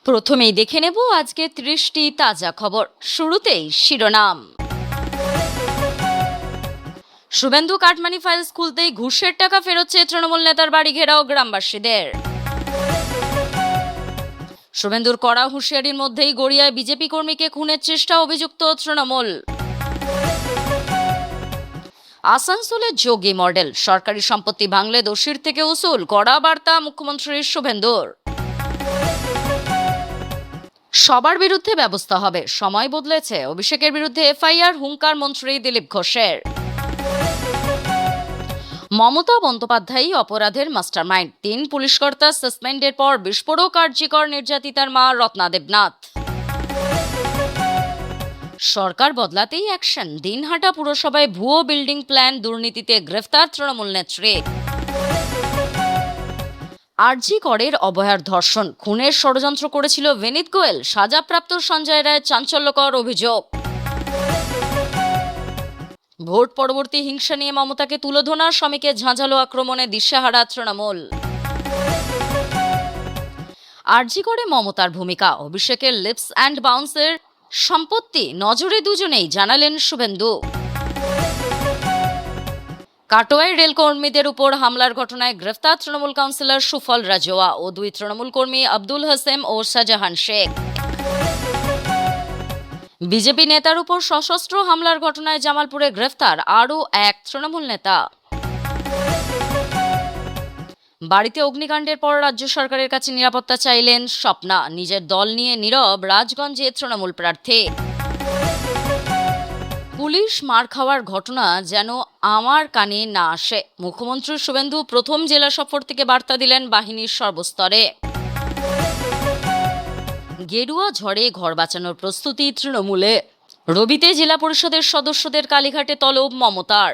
প্রথমেই দেখে নেব আজকে ৩০টি তাজা খবর। শুরুতেই শিরোনাম। শুভেন্দু কাটমানি ফাইলস খুলতেই ঘুষের টাকা ফেরত চেয়ে তৃণমূল নেতার বাড়ি ঘেরাও গ্রামবাসীদের। শুভেন্দুর কড়া হুঁশিয়ারির মধ্যেই গড়িয়ায় বিজেপি কর্মীকে খুনের চেষ্টা, অভিযুক্ত তৃণমূল। আসানসোলে যোগী মডেল, সরকারি সম্পত্তি ভাঙলে দোষীর থেকে উসুল, কড়া বার্তা মুখ্যমন্ত্রী শুভেন্দুর। সবার বিরুদ্ধে ব্যবস্থা হবে, সময় বদলেছে, অভিষেকের বিরুদ্ধে এফআইআর, হুঙ্কার মন্ত্রী দিলীপ ঘোষের। মমতা বন্দ্যোপাধ্যায় অপরাধের মাস্টারমাইন্ড, ৩ পুলিশকর্তা সাসপেন্ডের পর বিস্ফোরক আরজিকর নির্যাতিতার মা রত্না দেবনাথ। সরকার বদলাতেই অ্যাকশন, দিনহাটা পুরসভায় ভুয়ো বিল্ডিং প্ল্যান দুর্নীতিতে গ্রেফতার তৃণমূল নেত্রী। আরজিকরের অভয়ার ধর্ষণ, খুনের ষড়যন্ত্র করেছিল ভিনীত গোয়েল, সাজাপ্রাপ্ত সঞ্জয় রায়ের চাঞ্চল্যকর অভিযোগ। ভোট পরবর্তী হিংসা নিয়ে মমতাকে তুলোধনা, স্বামীকে ঝাঁঝালো আক্রমণে দিশেহারা তৃণমূল। আরজিকরে মমতার ভূমিকা, অভিষেকের লিপস অ্যান্ড বাউন্সের সম্পত্তি নজরে দুজনেই, জানালেন শুভেন্দু। কাটোয়ায় রেল কর্মীদের উপর হামলার ঘটনায় গ্রেফতার তৃণমূল কাউন্সিলর সুফল রাজওয়া ও 2 তৃণমূল কর্মী আব্দুল হাসেম ও শাহজাহান শেখ। বিজেপি নেতার উপর সশস্ত্র হামলার ঘটনায় জামালপুরে গ্রেফতার আরও 1 তৃণমূল নেতা। বাড়িতে অগ্নিকাণ্ডের পর রাজ্য সরকারের কাছে নিরাপত্তা চাইলেন স্বপ্না, নিজের দল নিয়ে নীরব রাজগঞ্জে তৃণমূল প্রার্থী। পুলিশ মার খাওয়ার ঘটনা যেন আমার কানে না আসে, মুখ্যমন্ত্রী শুভেন্দু প্রথম জেলা সফর থেকে বার্তা দিলেন বাহিনীর সর্বস্তরে। গেরুয়া ঝড়ে ঘর বাঁচানোর প্রস্তুতি তৃণমূলে, রবিতে জেলা পরিষদের সদস্যদের কালীঘাটে তলব মমতার।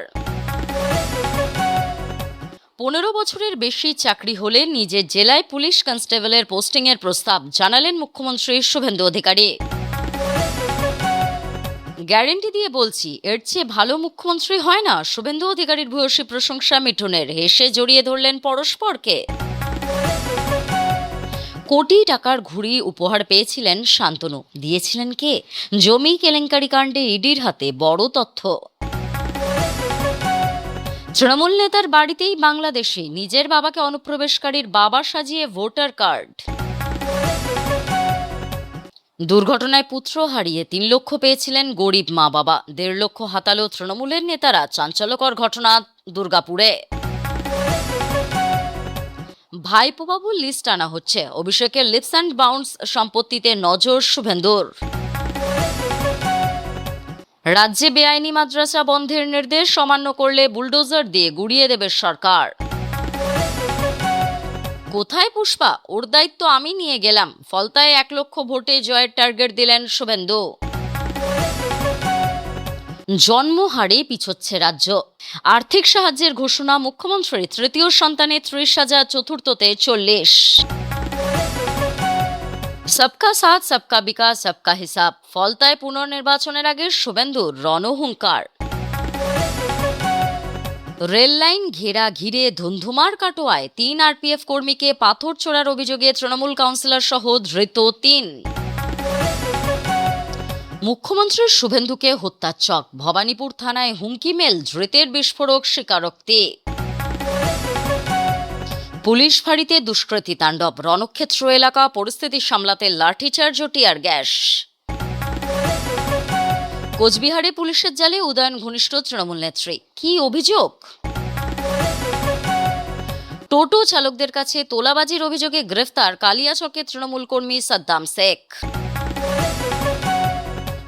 15 বছরের বেশি চাকরি হলে নিজের জেলায় পুলিশ কনস্টেবলের পোস্টিংয়ের প্রস্তাব, জানালেন মুখ্যমন্ত্রী শুভেন্দু অধিকারী। গ্যারেন্টি দিয়ে বলছি, এর চেয়ে ভালো মুখ্যমন্ত্রী হয় না, শুভেন্দু অধিকারীর ভূয়সী প্রশংসা মিঠুনের, হেসে জড়িয়ে ধরলেন পরস্পরকে। কোটি টাকার ঘুড়ি উপহার পেয়েছিলেন শান্তনু, দিয়েছিলেন কে? জমি কেলেঙ্কারি কাণ্ডে ইডির হাতে বড় তথ্য। তৃণমূল নেতার বাড়িতেই বাংলাদেশি, নিজের বাবাকে অনুপ্রবেশকারীর বাবা সাজিয়ে ভোটার কার্ড। দুর্ঘটনায় পুত্র হারিয়ে 3 লক্ষ পেয়েছিলেন গরিব মা বাবা, 1.5 লক্ষ হাতালো তৃণমূলের নেতারা, চাঞ্চল্যকর ঘটনা দুর্গাপুরে। ভাইপো বাবুর লিস্ট আনা হচ্ছে, অভিষেকের লিপস অ্যান্ড বাউন্স সম্পত্তিতে নজর শুভেন্দুর। রাজ্যে বেআইনি মাদ্রাসা বন্ধের নির্দেশ, অমান্য করলে বুলডোজার দিয়ে গুড়িয়ে দেবে সরকার। কোথায় পুষ্পা, ওর দায়িত্ব আমি নিয়ে গেলাম, ফলতায় 1 লক্ষ ভোটে জয়ের টার্গেট দিলেন শুভেন্দু। জন্মহারে পিছোচ্ছে রাজ্য, আর্থিক সাহায্যের ঘোষণা মুখ্যমন্ত্রী, তৃতীয় সন্তানে 30,000, চতুর্থতে 40। সবকা সাথ সবকা বিকাশ সবকা হিসাব, ফলতায় পুনর্নির্বাচনের আগে শুভেন্দুর রণহুঙ্কার। রেল লাইন ঘেরা ঘিরে ধুন্ধুমার কাটোয়ায় 3 আরপিএফ কর্মীকে পাথর ছোড়ার অভিযোগে তৃণমূল কাউন্সিলর সহ ধৃত 3। মুখ্যমন্ত্রী শুভেন্দুকে হত্যার চক, ভবানীপুর থানায় হুমকি মেল, ধৃতের বিস্ফোরক স্বীকারোক্তি। পুলিশ ফাঁড়িতে দুষ্কৃতী তাণ্ডব, রণক্ষেত্র এলাকা, পরিস্থিতি সামলাতে লাঠিচার্জ ও টিয়ার গ্যাস। কোচবিহারে পুলিশের জালে উদয়ন ঘনিষ্ঠ তৃণমূল নেত্রী, কি অভিযোগ? টোটো চালকদের কাছে তোলাবাজির অভিযোগে গ্রেফতার কালিয়াচকের তৃণমূল কর্মী সাদ্দাম শেখ।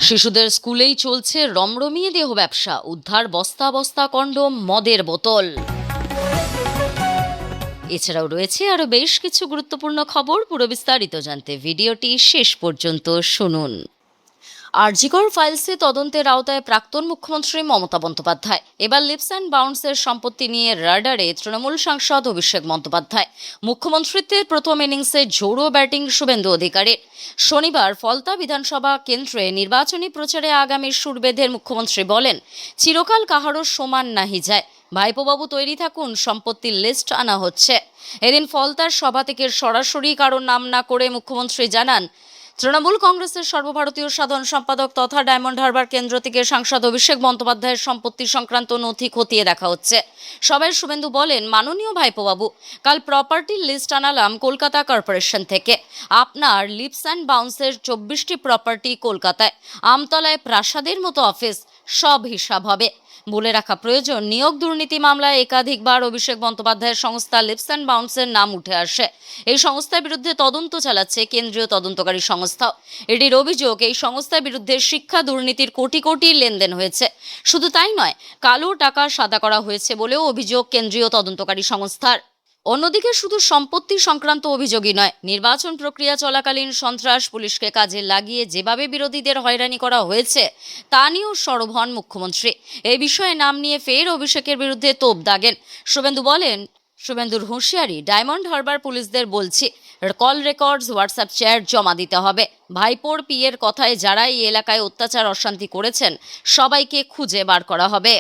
শিশুদের স্কুলেই চলছে রমরমিয়ে দেহ ব্যবসা, উদ্ধার বস্তা বস্তা কন্ডোম, মদের বোতল। এছাড়াও রয়েছে আরো বেশ কিছু গুরুত্বপূর্ণ খবর, পুরো বিস্তারিত জানতে ভিডিওটি শেষ পর্যন্ত শুনুন। আরজিকর ফাইলসে তদন্তের আওতায় প্রাক্তন মুখ্যমন্ত্রী মমতা বন্দ্যোপাধ্যায়, এবার লিপস অ্যান্ড বাউন্সের সম্পত্তি নিয়ে রাডারে তৃণমূল সাংসদ অভিষেক বন্দ্যোপাধ্যায়। মুখ্যমন্ত্রীত্বের প্রথম ইনিংসে ঝোড়ো ব্যাটিং শুভেন্দু অধিকারীর। শনিবার ফলতা বিধানসভা কেন্দ্রে নির্বাচনী প্রচারে আগামী সুর বেঁধে মুখ্যমন্ত্রী বলেন, চিরকাল কাহারও সমান নাহি যায়, ভাইপোবাবু তৈরি থাকুন, সম্পত্তির লিস্ট আনা হচ্ছে। এদিন ফলতার সভা থেকে সরাসরি কারোর নাম না করে মুখ্যমন্ত্রী জানান, তৃণমূল কংগ্রেসের সর্বভারতীয় সাধারণ সম্পাদক তথা ডায়মন্ড হারবার কেন্দ্র থেকে সাংসদ অভিষেক বন্দ্যোপাধ্যায়ের সম্পত্তি সংক্রান্ত নথি খতিয়ে দেখা হচ্ছে। সবাই শুভেন্দু বলেন, মাননীয় ভাইপোবাবু, কাল প্রপার্টির লিস্ট আনালাম কলকাতা কর্পোরেশন থেকে। আপনার লিপস অ্যান্ড বাউন্সের 24টি প্রপার্টি কলকাতায়, আমতলায় প্রাসাদের মতো অফিস, সব হিসাব হবে। বলে রাখা প্রয়োজন, নিয়োগ দুর্নীতি মামলায় একাধিকবার অভিষেক বন্দ্যোপাধ্যায়ের সংস্থা লিপস অ্যান্ড বাউন্সের নাম উঠে আসে। এই সংস্থার বিরুদ্ধে তদন্ত চালাচ্ছে কেন্দ্রীয় তদন্তকারী সংস্থা। এটির অভিযোগ, এই সংস্থার বিরুদ্ধে শিক্ষা দুর্নীতির কোটি কোটি লেনদেন হয়েছে। শুধু তাই নয়, কালো টাকা সাদা করা হয়েছে বলেও অভিযোগ কেন্দ্রীয় তদন্তকারী সংস্থার। অন্যদিকে শুধু সম্পত্তি সংক্রান্ত অভিযোগই নয়, নির্বাচন প্রক্রিয়া চলাকালীন সন্ত্রাস পুলিশকে কাজে লাগিয়ে যেভাবে বিরোধীদের হয়রানি করা হয়েছে তা নিয়েও সরব হন মুখ্যমন্ত্রী। এই বিষয়ে নাম নিয়ে ফের অভিষেকের বিরুদ্ধে তোপ দাগেন শুভেন্দু। বলেন, শুভেন্দুর হুঁশিয়ারি, ডায়মন্ড হারবার পুলিশদের বলছি, কল রেকর্ডস, হোয়াটসঅ্যাপ চ্যাট জমা দিতে হবে। ভাইপোর পিয়ের কথায় যারা এই এলাকায় অত্যাচার অশান্তি করেছেন সবাইকে খুঁজে বার করা হবে।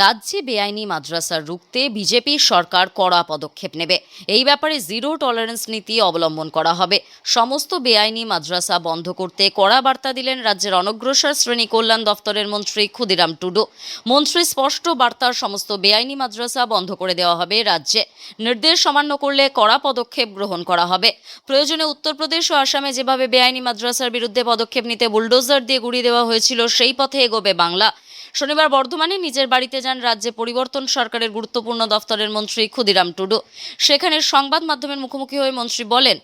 রাজ্যে বেআইনি মাদ্রাসা রুখতে বিজেপি সরকার কড়া পদক্ষেপ নেবে। এই ব্যাপারে জিরো টলারেন্স নীতি অবলম্বন করা হবে। সমস্ত বেআইনি মাদ্রাসা বন্ধ করতে কড়া বার্তা দিলেন রাজ্যের অনগ্রসর শ্রেণী কল্যাণ দফতরের মন্ত্রী ক্ষুদিরাম টুডু। মন্ত্রী স্পষ্ট বার্তা, সমস্ত বেআইনি মাদ্রাসা বন্ধ করে দেওয়া হবে রাজ্যে। নির্দেশ অমান্য করলে কড়া পদক্ষেপ গ্রহণ করা হবে। প্রয়োজনে উত্তরপ্রদেশ ও আসামে যেভাবে বেআইনি মাদ্রাসার বিরুদ্ধে পদক্ষেপ নিতে বুলডোজার দিয়ে গুঁড়িয়ে দেওয়া হয়েছিল, সেই পথে এগোবে বাংলা। শনিবার বর্ধমানে নিজের বাড়িতে যান রাজ্যে পরিবর্তন সরকারের গুরুত্বপূর্ণ দফতরের মন্ত্রী ক্ষুদিরাম টুডু। সেখানে সংবাদ মাধ্যমের মুখোমুখি হয়ে মন্ত্রী বলেন,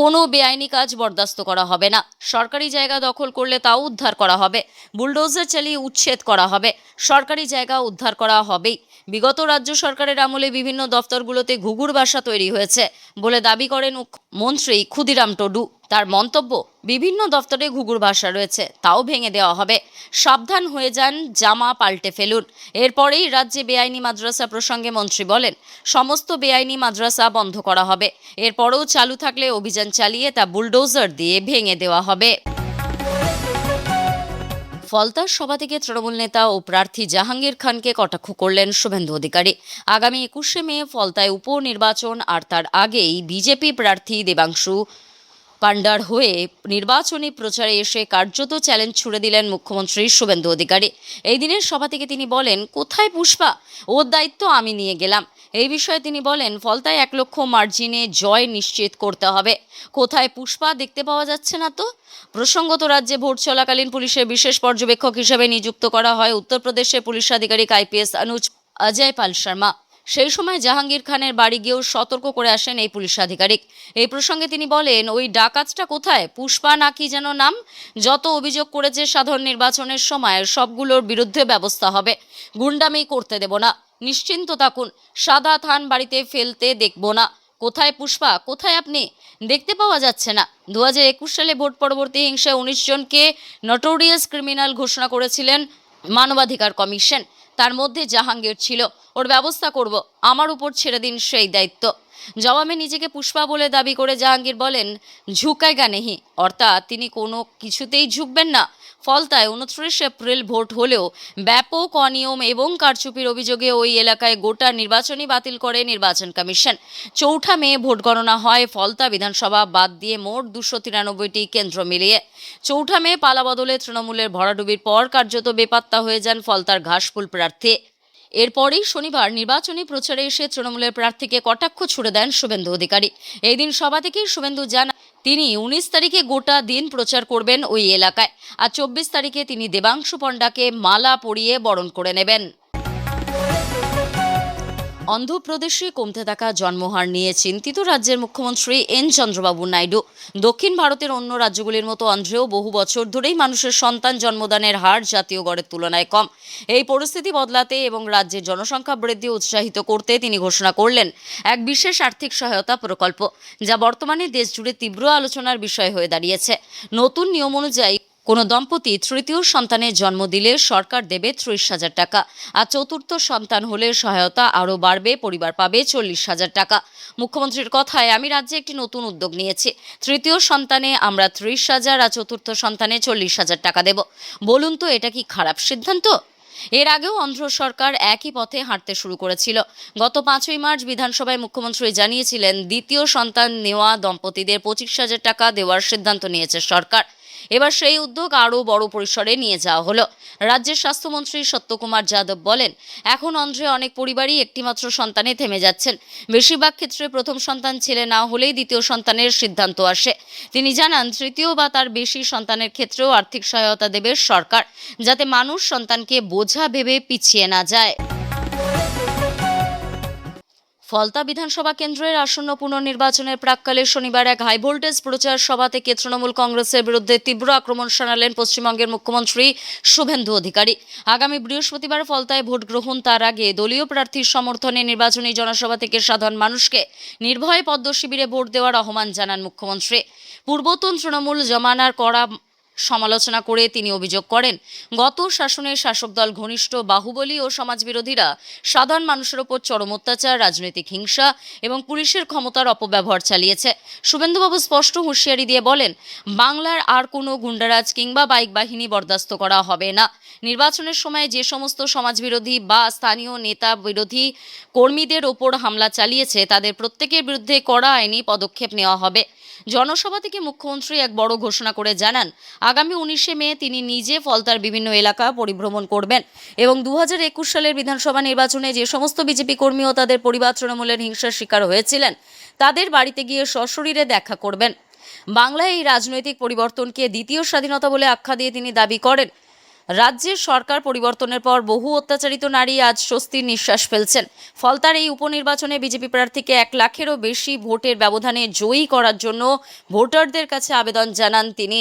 কোনো বেআইনি কাজ বরদাস্ত করা হবে না। সরকারি জায়গা দখল করলে তাও উদ্ধার করা হবে। বুলডোজার চালিয়ে উচ্ছেদ করা হবে। সরকারি জায়গা উদ্ধার করা হবেই। বিগত রাজ্য সরকারের আমলে বিভিন্ন দফতরগুলোতে ঘুঘুর বাসা তৈরি হয়েছে বলে দাবি করেন মন্ত্রী ক্ষুদিরাম টুডু। তার মন্তব্য, বিভিন্ন দফতরে ঘুঘুর বাসা রয়েছে, তাও ভেঙে দেওয়া হবে। সাবধান হয়ে যান, জামা পাল্টে ফেলুন। এরপরেই রাজ্যে বেআইনি মাদ্রাসা প্রসঙ্গে মন্ত্রী বলেন, সমস্ত বেআইনি মাদ্রাসা বন্ধ করা হবে। এরপরেও চালু থাকলে অভিযান চালিয়ে তা বুলডোজার দিয়ে ভেঙে দেওয়া হবে। ফলতার সভা থেকে তৃণমূল নেতা ও প্রার্থী জাহাঙ্গীর খানকে কটাক্ষ করলেন শুভেন্দু অধিকারী। আগামী 21শে মে ফলতায় উপনির্বাচন, আর তার আগেই বিজেপি প্রার্থী দেবাংশু পান্ডার হয়ে নির্বাচনী প্রচারে এসে কার্যত চ্যালেঞ্জ ছুড়ে দিলেন মুখ্যমন্ত্রী শুভেন্দু অধিকারী। এই দিনের সভা থেকে তিনি বলেন, কোথায় পুষ্পা, ওর দায়িত্ব আমি নিয়ে গেলাম। এই বিষয়ে তিনি বলেন, ফলতায় 1 লক্ষ মার্জিনে জয় নিশ্চিত করতে হবে। কোথায় পুষ্পা দেখতে পাওয়া যাচ্ছে না তো। প্রসঙ্গত, রাজ্যে ভোট চলাকালীন পুলিশের বিশেষ পর্যবেক্ষক হিসেবে নিযুক্ত করা হয় উত্তরপ্রদেশের পুলিশ আধিকারিক আইপিএস অনুজ অজয় পাল শর্মা। সেই সময় জাহাঙ্গীর খানের বাড়ি গিয়েও সতর্ক করে আসেন এই পুলিশ আধিকারিক। এই প্রসঙ্গে তিনি বলেন, ওই ডাকাতটা কোথায়, পুষ্পা না কি যেন নাম, যত অভিযোগ করেছে সাধারণ নির্বাচনের সময় সবগুলোর বিরুদ্ধে ব্যবস্থা হবে। গুন্ডামি করতে দেব না, নিশ্চিন্ত থাকুন। সাদা থান বাড়িতে ফেলতে দেখব না। কোথায় পুষ্পা, কোথায় আপনি, দেখতে পাওয়া যাচ্ছে না। 2021 সালে ভোট পরবর্তী হিংসায় 19 জনকে নটোরিয়াস ক্রিমিনাল ঘোষণা করেছিলেন মানবাধিকার কমিশন। তার মধ্যে জাহাঙ্গীর ছিল। ওর ব্যবস্থা করব, আমার উপর ছেড়ে দিন সেই দায়িত্ব। জবাবে নিজেকে পুষ্পা বলে দাবি করে জাহাঙ্গীর বলেন, ঝুঁকায়গা নেহি, অর্থাৎ তিনি কোনো কিছুতেই ঝুঁকবেন না। ফলতায় 29 এপ্রিল ভোট হলেও ব্যাপক অনিয়ম এবং কারচুপির অভিযোগে ওই এলাকায় গোটা নির্বাচনই বাতিল করে নির্বাচন কমিশন। 4 মে ভোট গণনা হয় ফলতা বিধানসভা বাদ দিয়ে মোট 293টি কেন্দ্র মিলিয়ে। 4 মে পালাবদলে তৃণমূলের ভরাডুবির পর কার্যত বেপাত্তা হয়ে যান ফলতার ঘাসফুল প্রার্থী। এরপরেই শনিবার নির্বাচনী প্রচারে এসে তৃণমূলের প্রার্থীকে কটাক্ষ ছুড়ে দেন শুভেন্দু অধিকারী। এই দিন সভা থেকেই শুভেন্দু জানান, তিনি 19 তারিখে গোটা দিন প্রচার করবেন ওই এলাকায়, আর 24 তারিখে তিনি দেবাংশু পণ্ডাকে মালা পরিয়ে বরণ করে নেবেন। অন্ধ্রপ্রদেশে কমতে থাকা জন্মহার নিয়ে চিন্তিত রাজ্যের মুখ্যমন্ত্রী এন চন্দ্রবাবু নাইডু। দক্ষিণ ভারতের অন্য রাজ্যগুলির মতো অন্ধ্রেও বহু বছর ধরেই মানুষের সন্তান জন্মদানের হার জাতীয় গড়ের তুলনায় কম। এই পরিস্থিতি বদলাতে এবং রাজ্যের জনসংখ্যা বৃদ্ধি উৎসাহিত করতে তিনি ঘোষণা করলেন এক বিশেষ আর্থিক সহায়তা প্রকল্প, যা বর্তমানে দেশজুড়ে তীব্র আলোচনার বিষয় হয়ে দাঁড়িয়েছে। নতুন নিয়ম অনুযায়ী কোনো দম্পতি তৃতীয় সন্তানের জন্ম দিলে সরকার দেবে 30,000 টাকা, আর চতুর্থ সন্তান হলে সহায়তা আরও বাড়বে, পরিবার পাবে 40,000 টাকা। মুখ্যমন্ত্রীর কথায়, আমি রাজ্যে একটি নতুন উদ্যোগ নিয়েছি। তৃতীয় সন্তানে আমরা 30,000 আর চতুর্থ সন্তানে 40,000 টাকা দেব। বলুন তো, এটা কি খারাপ সিদ্ধান্ত? এর আগেও অন্ধ্র সরকার একই পথে হাঁটতে শুরু করেছিল। গত 5ই মার্চ বিধানসভায় মুখ্যমন্ত্রী জানিয়েছিলেন, দ্বিতীয় সন্তান নেওয়া দম্পতিদের 25,000 টাকা দেওয়ার সিদ্ধান্ত নিয়েছে সরকার। এবার সেই উদ্যোগ আরও বড় পরিসরে নিয়ে যাওয়া হলো। রাজ্যের স্বাস্থ্যমন্ত্রী সত্যকুমার যাদব বলেন, এখন অন্ধ্রে অনেক পরিবারই একটিমাত্র সন্তানে থেমে যাচ্ছেন। বেশিরভাগ ক্ষেত্রে প্রথম সন্তান ছেলে না হলেই দ্বিতীয় সন্তানের সিদ্ধান্ত আসে। তিনি জানান, তৃতীয় বা তার বেশি সন্তানের ক্ষেত্রেও আর্থিক সহায়তা দেবে সরকার, যাতে মানুষ সন্তানকে বোঝা ভেবে পিছিয়ে না যায়। ফলতা বিধানসভা কেন্দ্রের আসন্ন পুনর্নির্বাচনের প্রাক্কালে শনিবার এক হাইভোল্টেজ প্রচার সভা থেকে তৃণমূল কংগ্রেসের বিরুদ্ধে তীব্র আক্রমণ শানালেন পশ্চিমবঙ্গের মুখ্যমন্ত্রী শুভেন্দু অধিকারী। আগামী বৃহস্পতিবার ফলতায় ভোট গ্রহণ, তার আগে দলীয় প্রার্থীর সমর্থনে নির্বাচনী জনসভা থেকে সাধারণ মানুষকে নির্ভয়ে পদ্ম শিবিরে ভোট দেওয়ার আহ্বান জানান মুখ্যমন্ত্রী। পূর্বতন তৃণমূল জমানার কড়া সমালোচনা করে তিনি অভিযোগ করেন, গত শাসনের শাসক দল ঘনিষ্ঠ বাহুবলী ও সমাজবিরোধীরা সাধারণ মানুষের ওপর চরম অত্যাচার, রাজনৈতিক হিংসা এবং পুলিশের ক্ষমতার অপব্যবহার চালিয়েছে। শুভেন্দুবাবু স্পষ্ট হুঁশিয়ারি দিয়ে বলেন, বাংলার আর কোনো গুন্ডারাজ কিংবা বাইক বাহিনী বরদাস্ত করা হবে না। নির্বাচনের সময় যে সমস্ত সমাজবিরোধী বা স্থানীয় নেতা বিরোধী কর্মীদের ওপর হামলা চালিয়েছে, তাদের প্রত্যেকের বিরুদ্ধে কড়া আইনি পদক্ষেপ নেওয়া হবে। জনসভা থেকে মুখ্যমন্ত্রী এক বড় ঘোষণা করে জানান, আগামী 19শে মে তিনি নিজে ফলতার বিভিন্ন এলাকা পরিভ্রমণ করবেন এবং 2021 সালের বিধানসভা নির্বাচনে যে সমস্ত বিজেপি কর্মী ও তাদের পরিবার তৃণমূলের হিংসার শিকার হয়েছিলেন, তাদের বাড়িতে গিয়ে সশরীরে দেখা করবেন। বাংলায় এই রাজনৈতিক পরিবর্তনকে দ্বিতীয় স্বাধীনতা বলে আখ্যা দিয়ে তিনি দাবি করেন, রাজ্যের সরকার পরিবর্তনের পর বহু অত্যাচারিত নারী আজ স্বস্তির নিঃশ্বাস ফেলছেন। ফলতার এই উপনির্বাচনে বিজেপি প্রার্থীকে 1 লাখেরও বেশি ভোটের ব্যবধানে জয়ী করার জন্য ভোটারদের কাছে আবেদন জানান তিনি।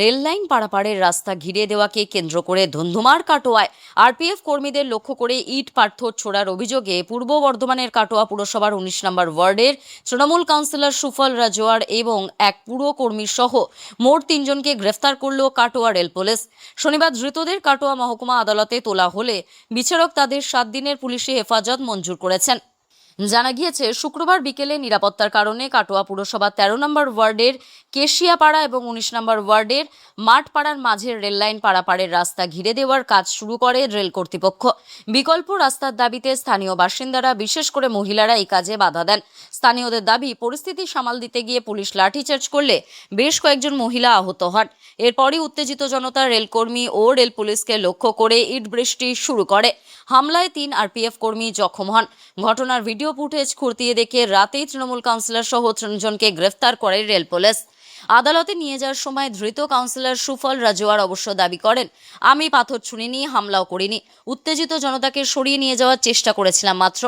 রেল লাইন পারাপারের রাস্তা ঘিরে দেওয়াকে কেন্দ্র করে ধুন্ধুমার কাটোয়ায় আরপিএফ কর্মীদের লক্ষ্য করে ইট পাথর ছোড়ার অভিযোগে পূর্ব বর্ধমানের কাটোয়া পুরসভার 19 নম্বর ওয়ার্ডের তৃণমূল কাউন্সিলর সুফল রাজওয়ার এবং এক পুরকর্মী সহ মোট 3 জনকে গ্রেফতার করল কাটোয়া রেল পুলিশ। শনিবার ধৃতদের কাটোয়া মহকুমা আদালতে তোলা হলে বিচারক তাদের 7 দিনের পুলিশি হেফাজত মঞ্জুর করেছেন। জানা গিয়েছে, শুক্রবার বিকেলে নিরাপত্তার কারণে কাটোয়া পুরসভা 13 নম্বর ওয়ার্ডের কেশিয়াপাড়া এবং 19 নম্বর ওয়ার্ডের মাঠপাড়ার মাঝের রেললাইন পারাপারের রাস্তা ঘিরে দেওয়ার কাজ শুরু করে রেল কর্তৃপক্ষ। বিকল্প রাস্তার দাবিতে স্থানীয় বাসিন্দারা, বিশেষ করে মহিলারা এই কাজে বাধা দেন। স্থানীয়দের দাবি, পরিস্থিতি সামাল দিতে গিয়ে পুলিশ লাঠিচার্জ করলে বেশ কয়েকজন মহিলা আহত হন। এরপরই উত্তেজিত জনতা রেলকর্মী ও রেল পুলিশকে লক্ষ্য করে ইট বৃষ্টি শুরু করে। হামলায় 3 আরপিএফ কর্মী জখম হন। ঘটনার ভিডিও ফুটেজ খতিয়ে দেখে রাতেই তৃণমূল কাউন্সিলর সহ 3 জনকে গ্রেফতার করে রেল পুলিশ। আদালতে নিয়ে যাওয়ার সময় ধৃত কাউন্সিলর সুফল রাজওয়ার অবশ্য দাবি করেন, আমি পাথর ছুঁড়িনি, হামলাও করিনি, উত্তেজিত জনতাকে সরিয়ে নিয়ে যাওয়ার চেষ্টা করেছিলাম মাত্র।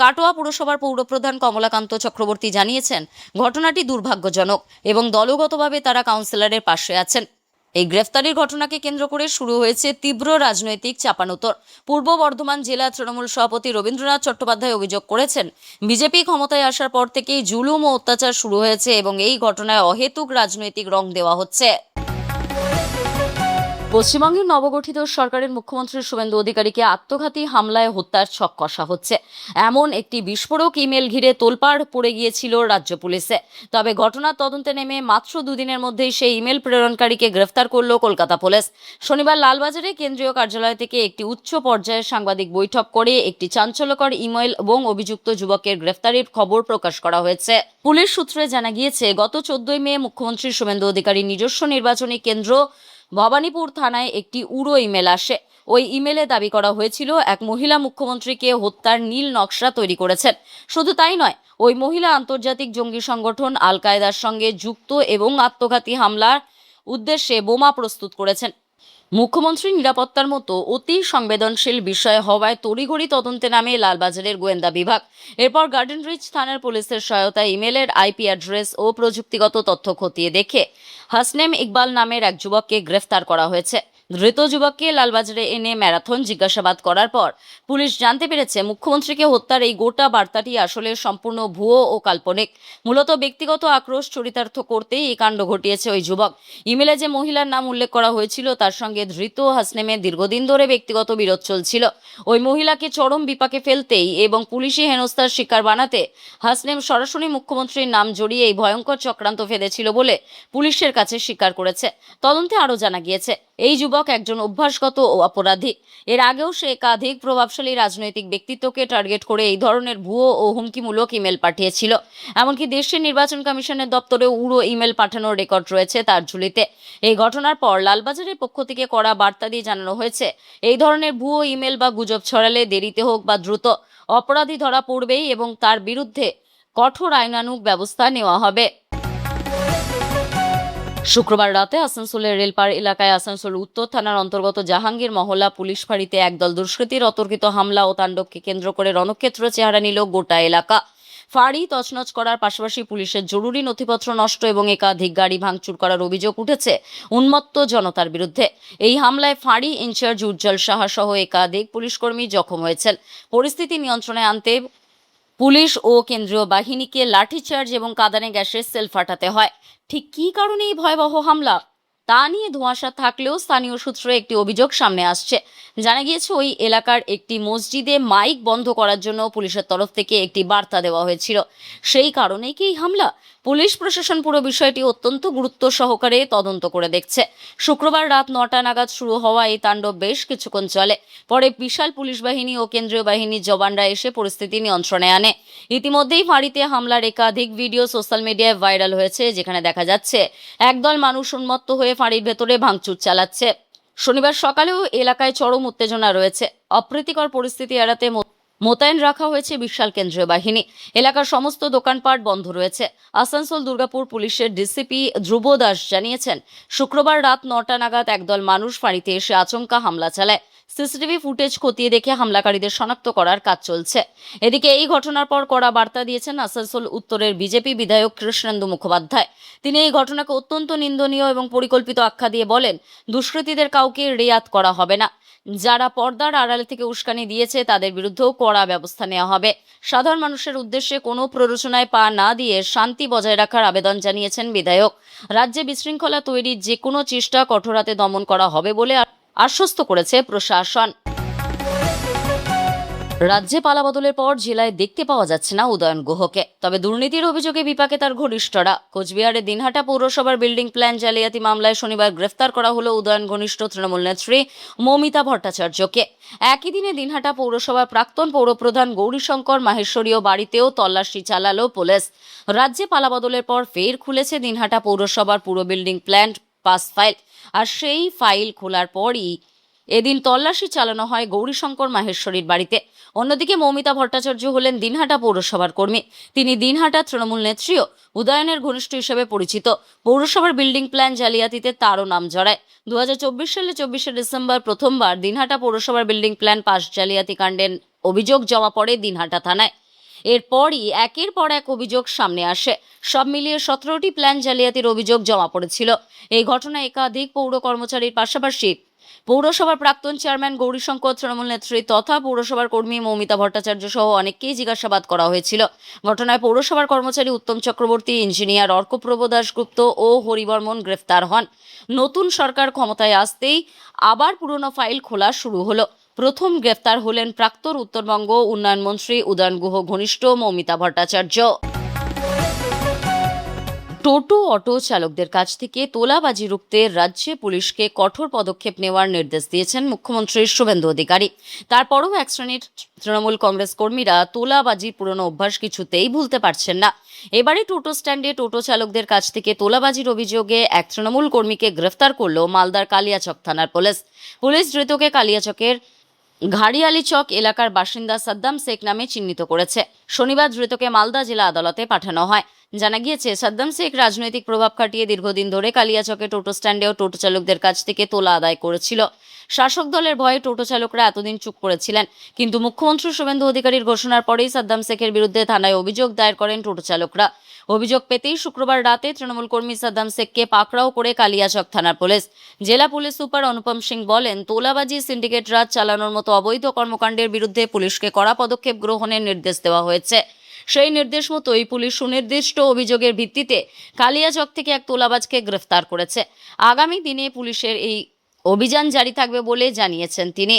কাটোয়া পুরসভার পৌরপ্রধান কমলাকান্ত চক্রবর্তী জানিয়েছেন, ঘটনাটি দুর্ভাগ্যজনক এবং দলগতভাবে তারা কাউন্সিলরের পাশে আছেন। এই গ্রেফতারির ঘটনাকে কেন্দ্র করে শুরু হয়েছে তীব্র রাজনৈতিক চাপানোতর। পূর্ব বর্ধমান জেলা তৃণমূল সভাপতি রবীন্দ্রনাথ চট্টোপাধ্যায় অভিযোগ করেছেন, বিজেপি ক্ষমতায় আসার পর থেকেই জুলুম ও অত্যাচার শুরু হয়েছে এবং এই ঘটনায় অহেতুক রাজনৈতিক রং দেওয়া হচ্ছে। পশ্চিমবঙ্গের নবগঠিত সরকারের মুখ্যমন্ত্রী শুভেন্দু অধিকারীকে আত্মঘাতী হামলায় হত্যার ছক কষা হচ্ছে। এমন একটি বিস্ফোরক ইমেল ঘিরে তোলপাড় পড়ে গিয়েছিল রাজ্য পুলিশে। তবে ঘটনার তদন্তে নেমে মাত্র 2 দিনের মধ্যেই সেই ইমেল প্রেরণকারীকে গ্রেফতার করল কলকাতা পুলিশ। শনিবার লালবাজারে কেন্দ্রীয় কার্যালয় থেকে একটি উচ্চ পর্যায়ের সাংবাদিক বৈঠক করে একটি চাঞ্চল্যকর ইমেল এবং অভিযুক্ত যুবকের গ্রেফতারির খবর প্রকাশ করা হয়েছে। পুলিশ সূত্রে জানা গিয়েছে, গত 14 মে মুখ্যমন্ত্রী শুভেন্দু অধিকারীর নিজস্ব নির্বাচনী কেন্দ্র ভবানীপুর থানায় একটি উড়ো ইমেল আসে। ওই ইমেলে দাবি করা হয়েছিল, এক মহিলা মুখ্যমন্ত্রীকে হত্যার নীল নকশা তৈরি করেছেন। শুধু তাই নয়, ওই মহিলা আন্তর্জাতিক জঙ্গি সংগঠন আল কায়েদার সঙ্গে যুক্ত এবং আত্মঘাতী হামলার উদ্দেশ্যে বোমা প্রস্তুত করেছেন। মুখ্যমন্ত্রীর নিরাপত্তার মতো অতি সংবেদনশীল বিষয় হওয়ায় তড়িঘড়ি তদন্তে নামে লালবাজারের গোয়েন্দা বিভাগ। এরপর গার্ডেন রিচ থানার পুলিশের সহায়তায় ইমেলের আইপি অ্যাড্রেস ও প্রযুক্তিগত তথ্য খতিয়ে দেখে হাসনেম ইকবাল নামের এক যুবককে গ্রেফতার করা হয়েছে। ধৃত যুবককে লালবাজারে এনে ম্যারাথন জিজ্ঞাসাবাদ করার পর পুলিশ জানতে পেরেছে, মুখ্যমন্ত্রীকে হত্যার এই গোটা বার্তাটি আসলে সম্পূর্ণ ভুয়ো ও কাল্পনিক। মূলত ব্যক্তিগত আক্রোশ চরিতার্থ করতেই এই কাণ্ড ঘটিয়েছে ওই যুবক। ইমেলে যে মহিলার নাম উল্লেখ করা হয়েছিল, তার সঙ্গে ধৃত হাসনেমের দীর্ঘদিন ধরে ব্যক্তিগত বিরোধ চলছিল। ওই মহিলাকে চরম বিপাকে ফেলতেই এবং পুলিশি হেনস্থার শিকার বানাতে হাসনেম সরাসরি মুখ্যমন্ত্রীর নাম জড়িয়ে এই ভয়ঙ্কর চক্রান্ত ফেলেছিল বলে পুলিশের কাছে স্বীকার করেছে। তদন্তে আরও জানা গিয়েছে, এই যুবক একজন অভ্যাসগত অপরাধী। এর আগেও সে একাধিক প্রভাবশালী রাজনৈতিক ব্যক্তিত্বকে টার্গেট করে এই ধরনের ভুয়ো ও হুমকিমূলক ইমেল পাঠিয়েছিল। এমনকি দেশের নির্বাচন কমিশনের দপ্তরে উড়ো ইমেল পাঠানোর রেকর্ড রয়েছে তার ঝুলিতে। এই ঘটনার পর লালবাজারের পক্ষ থেকে কড়া বার্তা দিয়ে জানানো হয়েছে, এই ধরনের ভুয়ো ইমেল বা গুজব ছড়ালে দেরিতে হোক বা দ্রুত অপরাধী ধরা পড়বেই এবং তার বিরুদ্ধে কঠোর আইনানুগ ব্যবস্থা নেওয়া হবে। শুক্রবার রাতে আসানসোলের রেলপাড় এলাকায় আসানসোল উত্তর থানার অন্তর্গত জাহাঙ্গীর মহল্লা পুলিশ ফাঁড়িতে একদল দুষ্কৃতীর অতর্কিত হামলা ও তাণ্ডবকে কেন্দ্র করে রণক্ষেত্র চেহারা নিল গোটা এলাকা। ফাঁড়ি তছনছ করার পাশাপাশি পুলিশের জরুরি নথিপত্র নষ্ট এবং একাধিক গাড়ি ভাঙচুর করার অভিযোগ উঠেছে উন্মত্ত জনতার বিরুদ্ধে। এই হামলায় ফাঁড়ি ইনচার্জ উজ্জ্বল সাহা সহ একাধিক পুলিশকর্মী জখম হয়েছেন। পরিস্থিতি নিয়ন্ত্রণে আনতে পুলিশ ও কেন্দ্রীয় বাহিনীকে লাঠিচার্জ এবং কাঁদানে গ্যাসের সেল ফাটাতে হয়। ঠিক কী কারণে এই ভয়াবহ হামলা তা নিয়ে ধোঁয়াশা থাকলেও স্থানীয় সূত্রে একটি অভিযোগ সামনে আসছে। জানা গিয়েছে, ওই এলাকার একটি মসজিদে মাইক বন্ধ করার জন্য পুলিশের তরফ থেকে একটি বার্তা দেওয়া হয়েছিল। সেই কারণেই কি এই হামলা? পুলিশ প্রশাসন পুরো বিষয়টি অত্যন্ত গুরুত্ব সহকারে তদন্ত করে দেখছে। শুক্রবার রাত 9টা নাগাদ শুরু হওয়া এই তাণ্ডব বেশ কিছুক্ষণ চলে। পরে বিশাল পুলিশ বাহিনী ও কেন্দ্রীয় বাহিনীর জওয়ানরা এসে পরিস্থিতি নিয়ন্ত্রণে আনে। ইতিমধ্যেই ফাঁড়িতে হামলার একাধিক ভিডিও সোশ্যাল মিডিয়ায় ভাইরাল হয়েছে, যেখানে দেখা যাচ্ছে একদল মানুষ উন্মত্ত হয়ে ফাঁড়ির ভেতরে ভাঙচুর চালাচ্ছে। শনিবার সকালেও এলাকায় চরম উত্তেজনা রয়েছে। অপ্রীতিকর পরিস্থিতি এড়াতে মোতায়েন রাখা হয়েছে বিশাল কেন্দ্রীয় বাহিনী। এলাকার সমস্ত দোকানপাট বন্ধ রয়েছে। আসানসোল দুর্গাপুর পুলিশের ডিসিপি ধ্রুব দাস জানিয়েছেন, শুক্রবার রাত 9টা নাগাদ একদল মানুষ ফাঁড়িতে এসে আচমকা হামলা চালায়। সিসিটিভি ফুটেজ খতিয়ে দেখে হামলাকারীদের শনাক্ত করার কাজ চলছে। এদিকে এই ঘটনার পর কড়া বার্তা দিয়েছেন আসানসোল উত্তরের বিজেপি বিধায়ক কৃষ্ণেন্দু মুখোপাধ্যায়। তিনি এই ঘটনাকে অত্যন্ত নিন্দনীয় এবং পরিকল্পিত আখ্যা দিয়ে বলেন, দুষ্কৃতীদের কাউকে রেয়াত করা হবে না। যারা পর্দার আড়াল থেকে উস্কানি দিয়েছে তাদের বিরুদ্ধেও কড়া ব্যবস্থা নেওয়া হবে। সাধারণ মানুষের উদ্দেশ্যে কোনো প্ররোচনায় পা না দিয়ে শান্তি বজায় রাখার আবেদন জানিয়েছেন বিধায়ক। রাজ্যে বিশৃঙ্খলা তৈরির যে কোনো চেষ্টা কঠোর হাতে দমন করা হবে বলে আশ্বস্ত করেছে প্রশাসন। রাজ্যে পালাবদলের পর জেলায় দেখতে পাওয়া যাচ্ছে না উদয়ন গুহকে। তবে দুর্নীতির অভিযোগে বিপাকে তার ঘনিষ্ঠরা। কোচবিহারের দিনহাটা পৌরসভার বিল্ডিং প্ল্যান জালিয়াতি মামলায় শনিবার গ্রেফতার করা হলো উদয়ন ঘনিষ্ঠ তৃণমূল নেত্রী মৌমিতা ভট্টাচার্যকে। একই দিনে দিনহাটা পৌরসভার প্রাক্তন পৌরপ্রধান গৌরীশঙ্কর মাহেশ্বরীয় বাড়িতেও তল্লাশি চালালো পুলিশ। রাজ্যে পালাবদলের পর ফের খুলেছে দিনহাটা পৌরসভার পুরো বিল্ডিং প্ল্যান পাস ফাইল। আর সেই ফাইল খোলার পরই এদিন তল্লাশি চালানো হয় গৌরীশঙ্কর মাহেশ্বরীর বাড়িতে। অন্যদিকে মৌমিতা ভট্টাচার্য হলেন দিনহাটা পৌরসভার কর্মী। তিনি দিনহাটা তৃণমূল নেত্রীও উদয়নের ঘনিষ্ঠ হিসেবে পরিচিত। পৌরসভার বিল্ডিং প্ল্যান জালিয়াতিতে তারও নাম জড়ায়। 2024 সালে 24শে ডিসেম্বর প্রথমবার দিনহাটা পৌরসভার বিল্ডিং প্ল্যান পাস জালিয়াতি কাণ্ডের অভিযোগ জমা পড়ে দিনহাটা থানায়। এরপরই একের পর এক অভিযোগ সামনে আসে। সব মিলিয়ে 17টি প্ল্যান জালিয়াতির অভিযোগ জমা পড়েছিল। এই ঘটনায় একাধিক পৌর কর্মচারীর পাশাপাশি পৌরসভার প্রাক্তন চেয়ারম্যান গৌরীশঙ্কর তৃণমূল নেত্রী তথা পৌরসভার কর্মী মৌমিতা ভট্টাচার্য সহ অনেককেই জিজ্ঞাসাবাদ করা হয়েছিল। ঘটনায় পৌরসভার কর্মচারী উত্তম চক্রবর্তী, ইঞ্জিনিয়ার অর্কপ্রভ দাশগুপ্ত ও হরিবর্মন গ্রেফতার হন। নতুন সরকার ক্ষমতায় আসতেই আবার পুরনো ফাইল খোলা শুরু হলো। প্রথম গ্রেফতার হলেন প্রাক্তন উত্তরবঙ্গ উন্নয়ন মন্ত্রী উদয়ন গুহ ঘনিষ্ঠ মৌমিতা ভট্টাচার্য। টোটো অটো চালকদের কাছ থেকে তোলাবাজি রুখতে রাজ্যে পুলিশকে কঠোর পদক্ষেপ নেওয়ার নির্দেশ দিয়েছেন মুখ্যমন্ত্রী শুভেন্দু অধিকারী। তারপরও এক শ্রেণীর তৃণমূল কংগ্রেস কর্মীরা তোলাবাজির পুরনো অভ্যাস কিছুতেই ভুলতে পারছেন না। এবারে টোটো স্ট্যান্ডে টোটো চালকদের কাছ থেকে তোলাবাজির অভিযোগে এক তৃণমূল কর্মীকে গ্রেফতার করল মালদার কালিয়াচক থানার পুলিশ। পুলিশ ধৃতকে কালিয়াচকের ঘাড়িয়ালি চক এলাকার বাসিন্দা সাদ্দাম শেখ নামে চিহ্নিত করেছে। শনিবার ধৃতকে মালদা জেলা আদালতে পাঠানো হয়। জানা গিয়েছে, সাদ্দাম শেখ রাজনৈতিক প্রভাব খাটিয়ে দীর্ঘদিন ধরে কালিয়াচকে টোটো স্ট্যান্ডেও টোটো চালকদের কাছ থেকে তোলা আদায় করেছিল। শাসক দলের ভয়ে টোটো চালকরা এতদিন চুপ করেছিলেন, কিন্তু মুখ্যমন্ত্রী শুভেন্দু অধিকারীর ঘোষণার পরেই সাদ্দাম শেখের বিরুদ্ধে থানায় অভিযোগ দায়ের করেন টোটো চালকরা। অভিযোগ পেতেই শুক্রবার রাতে তৃণমূল কর্মী সাদ্দাম শেখকে পাকড়াও করে কালিয়াচক থানার পুলিশ। জেলা পুলিশ সুপার অনুপম সিং বলেন, তোলাবাজি সিন্ডিকেট রাজ চালানোর মতো অবৈধ কর্মকাণ্ডের বিরুদ্ধে পুলিশকে কড়া পদক্ষেপ গ্রহণের নির্দেশ দেওয়া হয়েছে। সেই নির্দেশ মতোই পুলিশ সুনির্দিষ্ট অভিযোগের ভিত্তিতে কালিয়াচক থেকে এক তোলাবাজকে গ্রেফতার করেছে। আগামী দিনে পুলিশের এই অভিযান জারি থাকবে বলে জানিয়েছেন তিনি।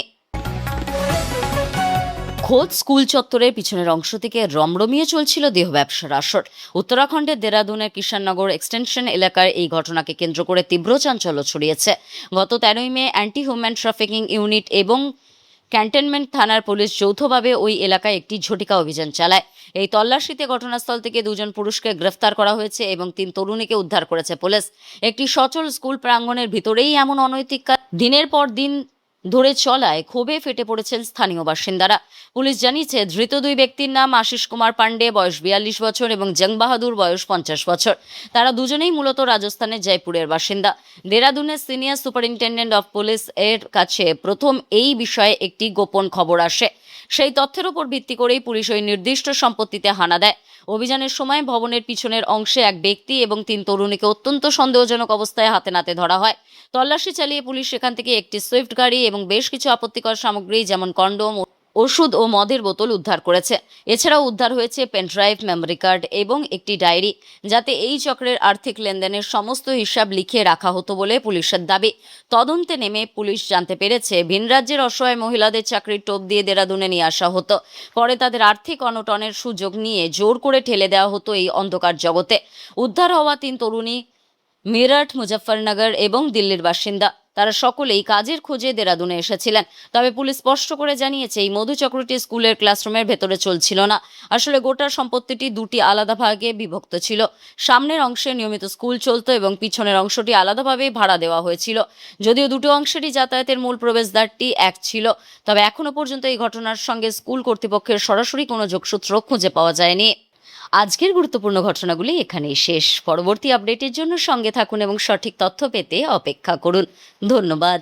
খোদ স্কুল চত্বরের পিছনের অংশ থেকে রমরমিয়ে চলছিল দেহ ব্যবসার আসর। উত্তরাখণ্ডের দেরাদুনের কিষাননগর এক্সটেনশন এলাকার এই ঘটনাকে কেন্দ্র করে তীব্র চাঞ্চল্য ছড়িয়েছে। গত 13ই মে অ্যান্টি হিউম্যান ট্রাফিকিং ইউনিট এবং ক্যান্টনমেন্ট থানার পুলিশ যৌথভাবে ওই এলাকায় একটি ঝটিকা অভিযান চালায়। এই তল্লাশিতে ঘটনাস্থল থেকে 2 জন পুরুষকে গ্রেফতার করা হয়েছে এবং 3 তরুণীকে উদ্ধার করেছে পুলিশ। একটি সচল স্কুল প্রাঙ্গণের ভিতরেই এমন অনৈতিক কাজ দিনের পর দিন ধরে চলায় ক্ষোভে ফেটে পড়েছেন স্থানীয় বাসিন্দারা। পুলিশ জানিয়েছে, ধৃত 2 ব্যক্তির নাম আশিস কুমার পান্ডে, বয়স 42 বছর, এবং জং বাহাদুর, বয়স 50 বছর। তারা দুজনেই মূলত রাজস্থানের জয়পুরের বাসিন্দা। দেরাদুনের সিনিয়র সুপারিনটেন্ডেন্ট অফ পুলিশ এর কাছে প্রথম এই বিষয়ে একটি গোপন খবর আসে। সেই তথ্যের উপর ভিত্তি করেই পুলিশ ওই নির্দিষ্ট সম্পত্তিতে হানা দেয়। অভিযানের সময় ভবনের পিছনের অংশে এক ব্যক্তি এবং 3 তরুণীকে অত্যন্ত সন্দেহজনক অবস্থায় হাতে নাতে ধরা হয়। তল্লাশি চালিয়ে পুলিশ সেখান থেকে একটি সুইফট গাড়ি এবং বেশ কিছু আপত্তিকর সামগ্রী যেমন কন্ডোম, ওষুধ ও মদের বোতল উদ্ধার করেছে। এছাড়াও উদ্ধার হয়েছে পেনড্রাইভ, মেমোরি কার্ড এবং একটি ডায়েরি, যাতে এই চক্রের আর্থিক লেনদেনের সমস্ত হিসাব লিখে রাখা হতো বলে পুলিশের দাবি। তদন্তে নেমে পুলিশ জানতে পেরেছে, ভিন রাজ্যের অসহায় মহিলাদের চাকরির টোপ দিয়ে দেরাদুনে নিয়ে আসা হতো। পরে তাদের আর্থিক অনটনের সুযোগ নিয়ে জোর করে ঠেলে দেওয়া হতো এই অন্ধকার জগতে। উদ্ধার হওয়া 3 তরুণী মেরঠ, মুজফ্ফরনগর এবং দিল্লির বাসিন্দা। তারা সকলেই কাজের খোঁজে দেরাদুনে এসেছিলেন। তবে পুলিশ স্পষ্ট করে জানিয়েছে, এই মধুচক্রটি স্কুলের ক্লাসরুমের ভেতরে চলছিল না। আসলে গোটা সম্পত্তিটি 2টি আলাদা ভাগে বিভক্ত ছিল। সামনের অংশে নিয়মিত স্কুল চলত এবং পিছনের অংশটি আলাদাভাবে ভাড়া দেওয়া হয়েছিল। যদিও দুটো অংশেরই যাতায়াতের মূল প্রবেশদ্বারটি এক ছিল, তবে এখনো পর্যন্ত এই ঘটনার সঙ্গে স্কুল কর্তৃপক্ষের সরাসরি কোনো যোগসূত্র খুঁজে পাওয়া যায়নি। আজকের গুরুত্বপূর্ণ ঘটনাগুলি এখানেই শেষ। পরবর্তী আপডেটের জন্য সঙ্গে থাকুন এবং সঠিক তথ্য পেতে অপেক্ষা করুন। ধন্যবাদ।